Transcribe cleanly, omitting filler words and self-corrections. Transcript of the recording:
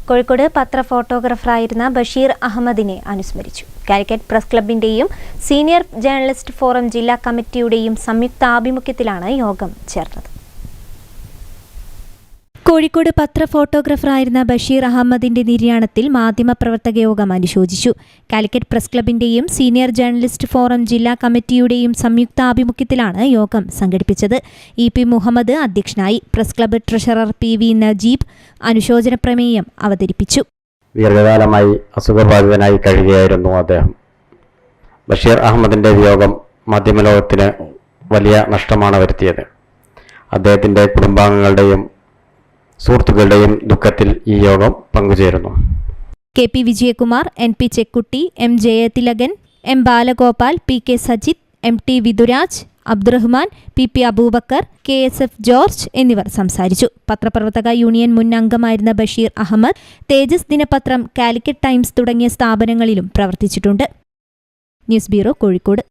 കോഴിക്കോട് പത്ര ഫോട്ടോഗ്രാഫറായിരുന്ന ബഷീർ അഹമ്മദിനെ അനുസ്മരിച്ചു. കാലിക്കറ്റ് പ്രസ് ക്ലബിന്റെയും സീനിയർ ജേർണലിസ്റ്റ് ഫോറം ജില്ലാ കമ്മിറ്റിയുടെയും സംയുക്താഭിമുഖ്യത്തിലാണ് യോഗം ചേർന്നത്. കോഴിക്കോട് പത്ര ഫോട്ടോഗ്രാഫറായിരുന്ന ബഷീർ അഹമ്മദിന്റെ നിര്യാണത്തിൽ മാധ്യമപ്രവർത്തക യോഗം അനുശോചിച്ചു. കാലിക്കറ്റ് പ്രസ് ക്ലബിന്റെയും സീനിയർ ജേർണലിസ്റ്റ് ഫോറം ജില്ലാ കമ്മിറ്റിയുടെയും സംയുക്താഭിമുഖ്യത്തിലാണ് യോഗം സംഘടിപ്പിച്ചത്. ഇ.പി. മുഹമ്മദ് അധ്യക്ഷനായി. Press club treasurer P V. Najeeb അനുശോചന പ്രമേയം അവതരിപ്പിച്ചു. ദീർഘകാലമായി അസുഖബാധിതനായി കഴിയുകയായിരുന്നു അദ്ദേഹം. ബഷീർ അഹമ്മദിന്റെ വിയോഗം മാധ്യമലോകത്തിന് വലിയ നഷ്ടമാണ് വരുത്തിയത്. അദ്ദേഹത്തിന്റെ കുടുംബാംഗങ്ങളുടെയും സുഹൃത്തുക്കളുടെയും ദുഃഖത്തിൽ ഈ യോഗം പങ്കുചേരുന്നു. K P. Vijayakumar, N P. Chekkutty, M. Jayathilakan, M. Balagopal, P K. Sajith, M T. Viduraj, Abdurahman, P P. Abubakar, K S F. George എന്നിവർ സംസാരിച്ചു. പത്രപ്രവർത്തക യൂണിയൻ മുൻ അംഗമായിരുന്ന ബഷീർ അഹമ്മദ് തേജസ് ദിനപത്രം, കാലിക്കറ്റ് ടൈംസ് തുടങ്ങിയ സ്ഥാപനങ്ങളിലും പ്രവർത്തിച്ചിട്ടുണ്ട്. News bureau, Kozhikode.